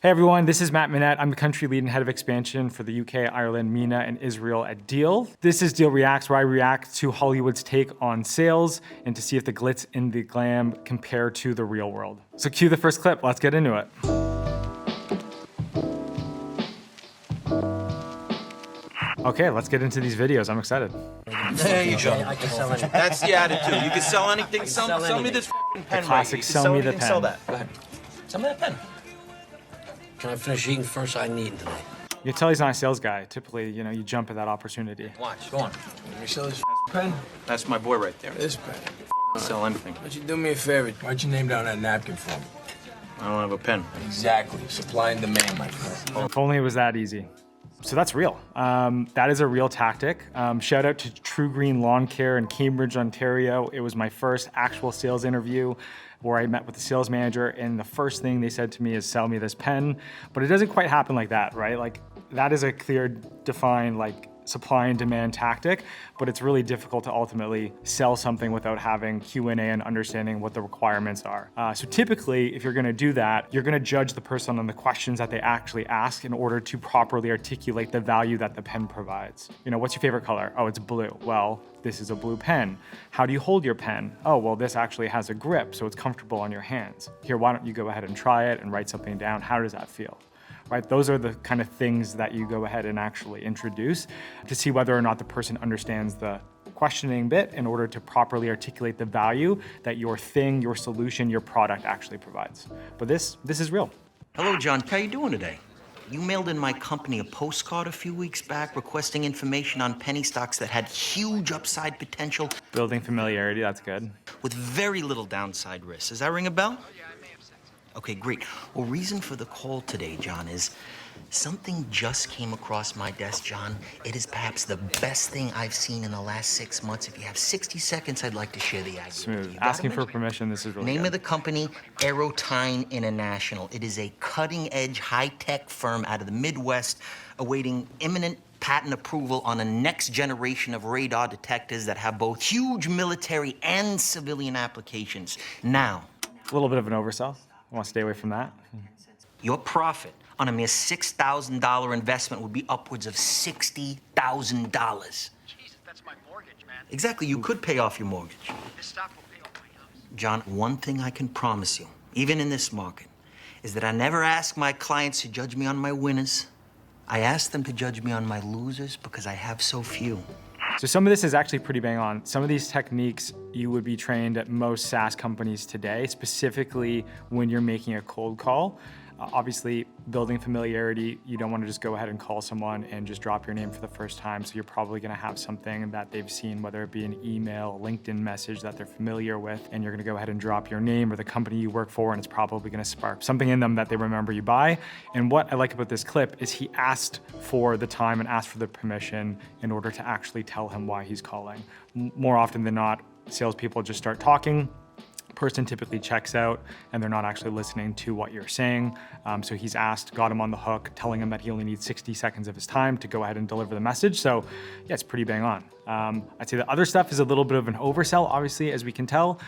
Hey everyone, this is Matt Minette. I'm the country lead and head of expansion for the UK, Ireland, MENA, and Israel at Deel. This is Deel Reacts, where I react to Hollywood's take on sales and to see if the glitz and the glam compare to the real world. So cue the first clip, let's get into it. Okay, let's get into these videos. I'm excited. There you go. I can sell anything. That's the attitude. You can sell anything. Sell me this pen right classic here. You can sell me the anything, Sell pen. that. Go ahead. Sell me that pen. Can I finish eating first? I need tonight. You can tell he's not a sales guy. Typically, you know, you jump at that opportunity. Watch. Go on. Let me sell this pen. That's my boy right there. This pen. Sell anything. Why'd you do me a favor? Why'd you name down that napkin for me? I don't have a pen. Exactly. Supply and demand, my friend. If only it was that easy. So that's real. That is a real tactic. Shout out to True Green Lawn Care in Cambridge, Ontario. It was my first actual sales interview where I met with the sales manager, and the first thing they said to me is, sell me this pen. But it doesn't quite happen like that, right? Like, that is a clear, defined, like, supply and demand tactic, but it's really difficult to ultimately sell something without having Q&A and understanding what the requirements are. So typically, if you're gonna do that, you're gonna judge the person on the questions that they actually ask in order to properly articulate the value that the pen provides. You know, what's your favorite color? Oh, it's blue. Well, this is a blue pen. How do you hold your pen? Oh, well, this actually has a grip, so it's comfortable on your hands. Here, why don't you go ahead and try it and write something down? How does that feel? Right? Those are the kind of things that you go ahead and actually introduce to see whether or not the person understands the questioning bit in order to properly articulate the value that your thing, your solution, your product actually provides. But this is real. Hello, John. How you doing today? You mailed in my company a postcard a few weeks back requesting information on penny stocks that had huge upside potential Building familiarity, that's good. with very little downside risk. Does that ring a bell? Okay, great. Well, reason for the call today, John, is something just came across my desk, John. It is perhaps the best thing I've seen in the last 6 months. If you have 60 seconds, I'd like to share the idea with Smooth. you. Asking for permission, this is really Name good. of the company, Aerotine International. It is a cutting-edge, high-tech firm out of the Midwest awaiting imminent patent approval on a next generation of radar detectors that have both huge military and civilian applications. Now, A little bit of an oversell. I want to stay away from that. your profit on a mere $6,000 investment would be upwards of $60,000. Jesus, that's my mortgage, man. Exactly, you could pay off your mortgage. This stock will pay off my house. John, one thing I can promise you, even in this market, is that I never ask my clients to judge me on my winners. I ask them to judge me on my losers because I have so few. So some of this is actually pretty bang on. Some of these techniques you would be trained at most SaaS companies today, specifically when you're making a cold call. Obviously, building familiarity, you don't want to just go ahead and call someone and just drop your name for the first time. So you're probably going to have something that they've seen, whether it be an email, a LinkedIn message that they're familiar with, and you're going to go ahead and drop your name or the company you work for, and it's probably going to spark something in them that they remember you by. And what I like about this clip is he asked for the time and asked for the permission in order to actually tell him why he's calling. More often than not, salespeople just start talking. Person typically checks out and they're not actually listening to what you're saying. So he's asked, got him on the hook, telling him that he only needs 60 seconds of his time to go ahead and deliver the message. So yeah, it's pretty bang on. I'd say the other stuff is a little bit of an oversell, obviously, as we can tell.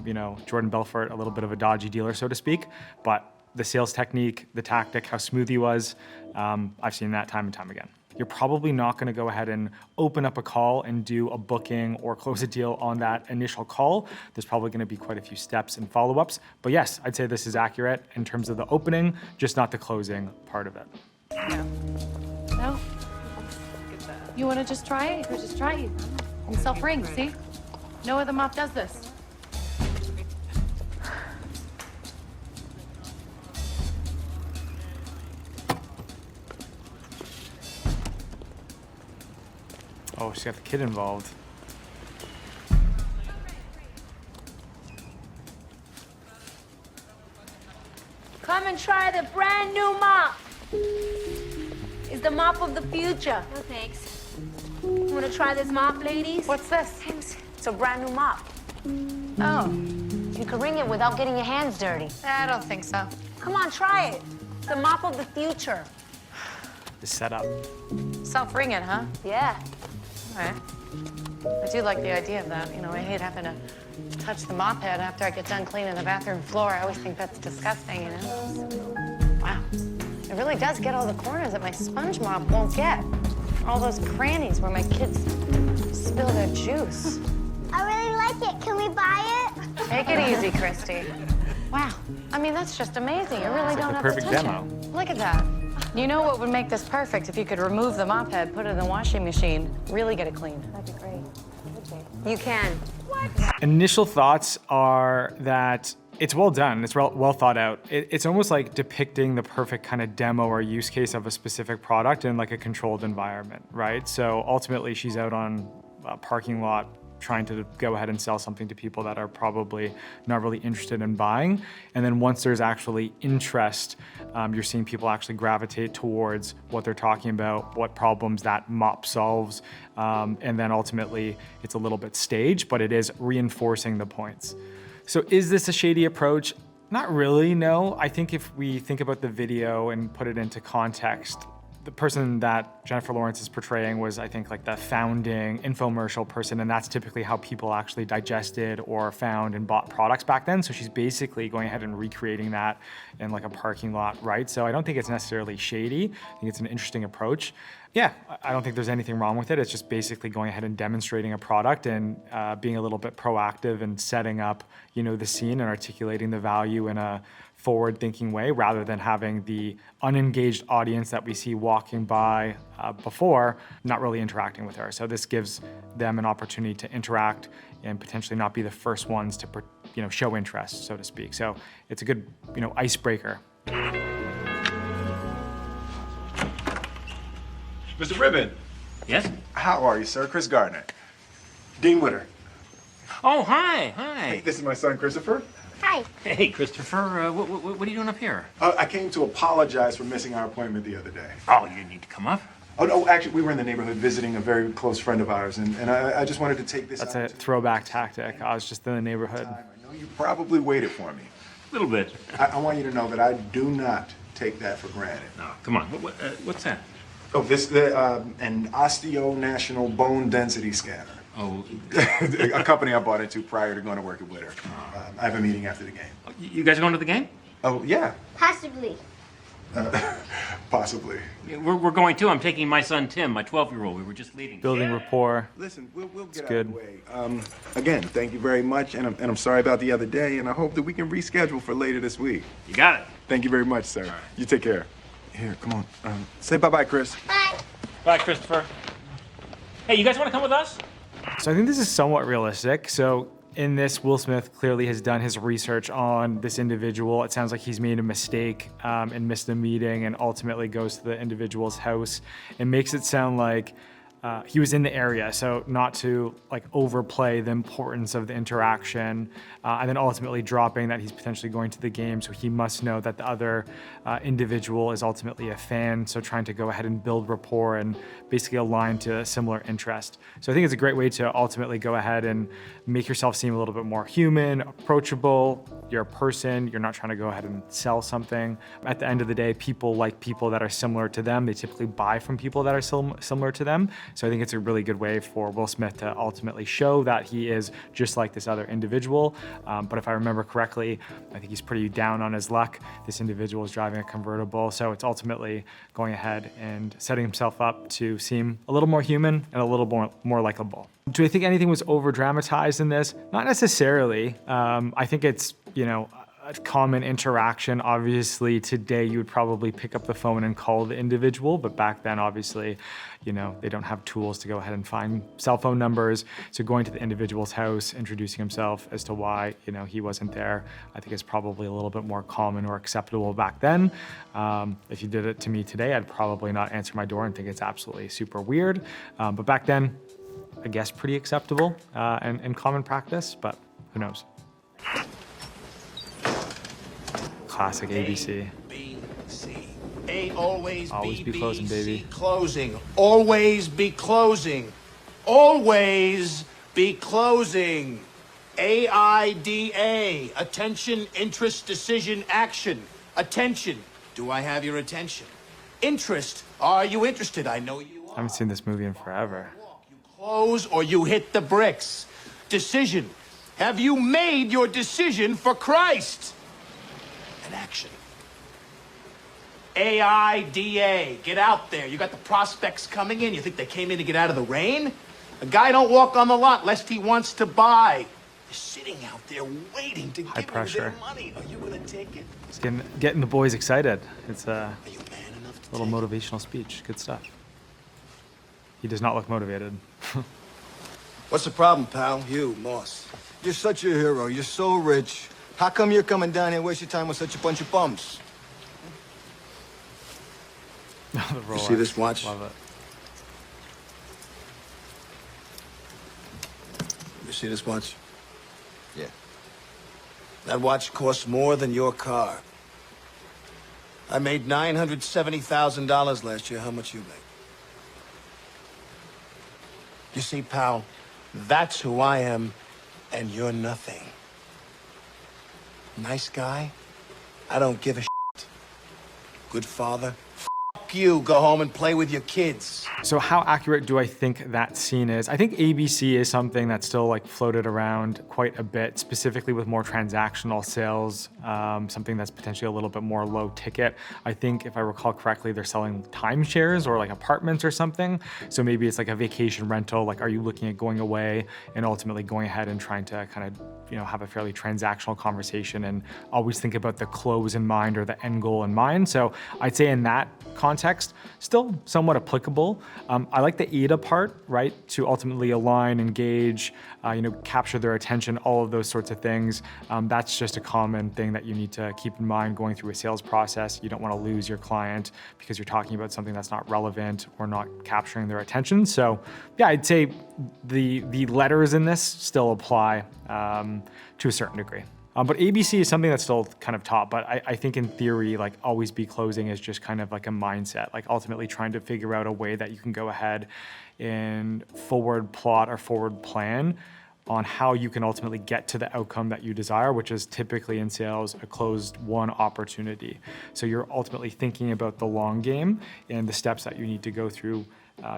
You know, Jordan Belfort, a little bit of a dodgy dealer, so to speak, but the sales technique, the tactic, how smooth he was, I've seen that time and time again. You're probably not going to go ahead and open up a call and do a booking or close a deal on that initial call. There's probably going to be quite a few steps and follow-ups. But yes, I'd say this is accurate in terms of the opening, just not the closing part of it. No? You want to just try it? You just try it. And self-ring, see? No other mop does this. Oh, she's got the kid involved. Come and try the brand new mop. It's the mop of the future. No thanks. You wanna try this mop, ladies? What's this? Thanks. It's a brand new mop. Oh, You can wring it without getting your hands dirty. I don't think so. Come on, try it. It's the mop of the future. The setup. Self-ring it, huh? Yeah. All right. I do like the idea of that. You know, I hate having to touch the mop head after I get done cleaning the bathroom floor. I always think that's disgusting, you know? Wow. It really does get all the corners that my sponge mop won't get. All those crannies where my kids spill their juice. I really like it. Can we buy it? Take it easy, Christy. Wow. I mean, that's just amazing. You really don't have to perfect touch demo. it. Look at that. You know what would make this perfect? If you could remove the mop head, put it in the washing machine, really get it clean. That'd be great. You can. Initial thoughts are that it's well done. It's well thought out. It's almost like depicting the perfect kind of demo or use case of a specific product in like a controlled environment, right? So ultimately, she's out on a parking lot trying to go ahead and sell something to people that are probably not really interested in buying. And then once there's actually interest, you're seeing people actually gravitate towards what they're talking about, what problems that mop solves. And then ultimately, it's a little bit staged, but it is reinforcing the points. So is this a shady approach? Not really, no. I think if we think about the video and put it into context, the person that Jennifer Lawrence is portraying was, I think, like the founding infomercial person, and that's typically how people actually digested or found and bought products back then. So she's basically going ahead and recreating that in like a parking lot, right? So I don't think it's necessarily shady. I think it's an interesting approach. Yeah, I don't think there's anything wrong with it. It's just basically going ahead and demonstrating a product and being a little bit proactive and setting up, you know, the scene and articulating the value in a forward-thinking way rather than having the unengaged audience that we see walking by before not really interacting with her. So this gives them an opportunity to interact and potentially not be the first ones to, you know, show interest, so to speak. So it's a good, you know, icebreaker. Mr. Ribbon. Yes? How are you, sir? Chris Gardner. Dean Witter. Oh, hi. Hey, this is my son, Christopher. Hi. Hey, Christopher, what are you doing up here? I came to apologize for missing our appointment the other day. Oh, you didn't need to come up? Oh, no, actually, we were in the neighborhood visiting a very close friend of ours, and I just wanted to take this That's a throwback tactic. I was just in the neighborhood. I know you probably waited for me. A little bit. I want you to know that I do not take that for granted. No, come on. What's that? Oh, this an Osteo-National Bone Density Scanner. Oh. A company I bought into prior to going to work at Witter. I have a meeting after the game. You guys are going to the game? Oh, yeah. Possibly. Possibly. Yeah, we're going too. I'm taking my son Tim, my 12-year-old. We were just leaving. Building rapport. Listen, we'll get out good. of the way. Again, thank you very much, and I'm sorry about the other day, and I hope that we can reschedule for later this week. You got it. Thank you very much, sir. Right. You take care. Here, come on. Say bye-bye, Chris. Bye. Bye, Christopher. Hey, you guys want to come with us? So I think this is somewhat realistic. So in this, Will Smith clearly has done his research on this individual. It sounds like he's made a mistake and missed a meeting and ultimately goes to the individual's house. It makes it sound like he was in the area, so not to like overplay the importance of the interaction, and then ultimately dropping that he's potentially going to the game, so he must know that the other individual is ultimately a fan, so trying to go ahead and build rapport and basically align to a similar interest. So I think it's a great way to ultimately go ahead and make yourself seem a little bit more human, approachable. You're a person, you're not trying to go ahead and sell something. At the end of the day, people like people that are similar to them. They typically buy from people that are similar to them. So I think it's a really good way for Will Smith to ultimately show that he is just like this other individual. But if I remember correctly, I think he's pretty down on his luck. This individual is driving a convertible. So it's ultimately going ahead and setting himself up to seem a little more human and a little more likable. Do I think anything was over dramatized in this? Not necessarily. I think it's, you know, a common interaction. Obviously, today you would probably pick up the phone and call the individual, but back then, obviously, you know, they don't have tools to go ahead and find cell phone numbers. So going to the individual's house, introducing himself as to why, you know, he wasn't there, I think is probably a little bit more common or acceptable back then. If you did it to me today, I'd probably not answer my door and think it's absolutely super weird. But back then, I guess pretty acceptable and common practice, but who knows? Classic ABC. B, C. A, always be closing, baby. C, closing. Always be closing. Always be closing. AIDA. Attention, interest, decision, action. Attention. Do I have your attention? Interest. Are you interested? I know you are. I haven't seen this movie in forever. You close or you hit the bricks. Decision. Have you made your decision for Christ? An action. AIDA. Get out there. You got the prospects coming in. You think they came in to get out of the rain? A guy don't walk on the lot lest he wants to buy. You're sitting out there waiting to give you their money. Are you gonna take it? It's getting the boys excited. It's a little motivational speech. Good stuff. He does not look motivated. What's the problem, pal? You, Moss. You're such a hero. You're so rich. How come you're coming down here and waste your time with such a bunch of bums? You see this watch? Love it. You see this watch? Yeah. That watch costs more than your car. I made $970,000 last year. How much you make? You see, pal, that's who I am, and you're nothing. Nice guy? I don't give a shit. Good father? F you. Go home and play with your kids. So how accurate do I think that scene is? I think ABC is something that's still like floated around quite a bit, specifically with more transactional sales, something that's potentially a little bit more low ticket. I think if I recall correctly, they're selling timeshares or like apartments or something. So maybe it's like a vacation rental. Like, are you looking at going away and ultimately going ahead and trying to kind of, you know, have a fairly transactional conversation and always think about the close in mind or the end goal in mind. So I'd say in that context, still somewhat applicable. I like the AIDA part, right? To ultimately align, engage, you know, capture their attention, all of those sorts of things. That's just a common thing that you need to keep in mind going through a sales process. You don't want to lose your client because you're talking about something that's not relevant or not capturing their attention. So yeah, I'd say the letters in this still apply to a certain degree. But ABC is something that's still kind of taught, but I think in theory, like always be closing is just kind of like a mindset, like ultimately trying to figure out a way that you can go ahead and forward plot or forward plan on how you can ultimately get to the outcome that you desire, which is typically in sales, a closed won opportunity. So you're ultimately thinking about the long game and the steps that you need to go through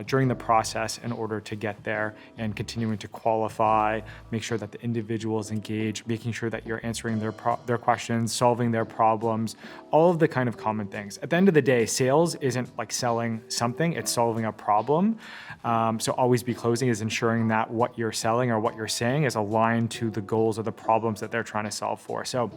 during the process in order to get there and continuing to qualify, make sure that the individual is engaged, making sure that you're answering their questions, solving their problems, all of the kind of common things. At the end of the day, sales isn't like selling something, it's solving a problem. So always be closing is ensuring that what you're selling or what you're saying is aligned to the goals or the problems that they're trying to solve for. So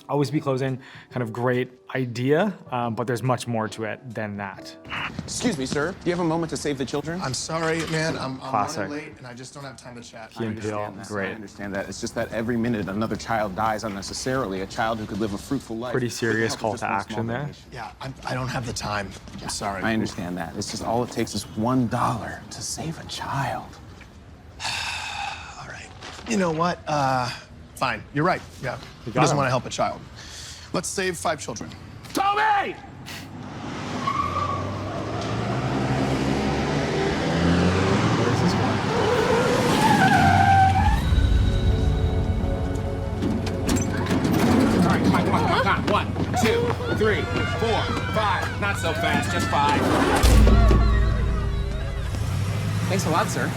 always be closing, kind of great idea, but there's much more to it than that. Excuse me, sir. Do you have a moment to save the children? I'm sorry, man. I'm Classic. running late, and I just don't have time to chat. Key and Peele, great. I understand that. It's just that every minute another child dies unnecessarily, a child who could live a fruitful life. Pretty serious call to action there. Yeah, I don't have the time. I'm sorry. I understand that. It's just all it takes is $1 to save a child. All right. You know what? Fine. You're right. Yeah. He got doesn't him. want to help a child. Let's save 5 children. Toby! Where is this going? All right, come on. 1, 2, 3, 4, 5. Not so fast, just 5. Thanks a lot, sir.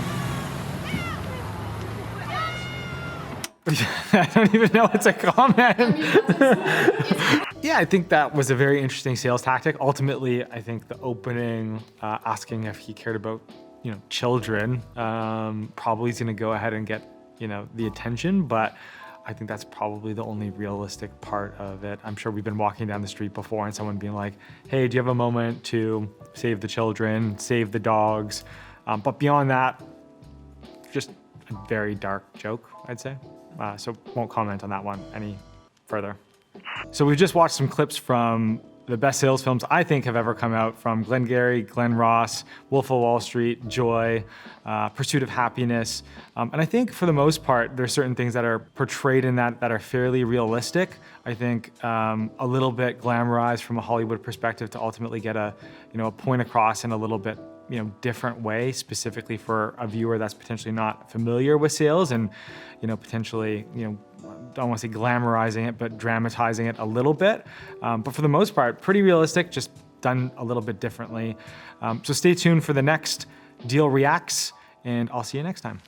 I don't even know what to comment. Yeah, I think that was a very interesting sales tactic. Ultimately, I think the opening, asking if he cared about, you know, children, probably is going to go ahead and get, you know, the attention. But I think that's probably the only realistic part of it. I'm sure we've been walking down the street before and someone being like, "Hey, do you have a moment to save the children, save the dogs?" But beyond that, just a very dark joke, I'd say. So won't comment on that one any further. So we've just watched some clips from the best sales films I think have ever come out from Glengarry, Glen Ross, Wolf of Wall Street, Joy, Pursuit of Happiness. And I think for the most part, there's certain things that are portrayed in that are fairly realistic. I think a little bit glamorized from a Hollywood perspective to ultimately get a point across in a little bit different way, specifically for a viewer that's potentially not familiar with sales and, potentially, don't want to say glamorizing it, but dramatizing it a little bit. But for the most part, pretty realistic, just done a little bit differently. So stay tuned for the next Deel Reacts, and I'll see you next time.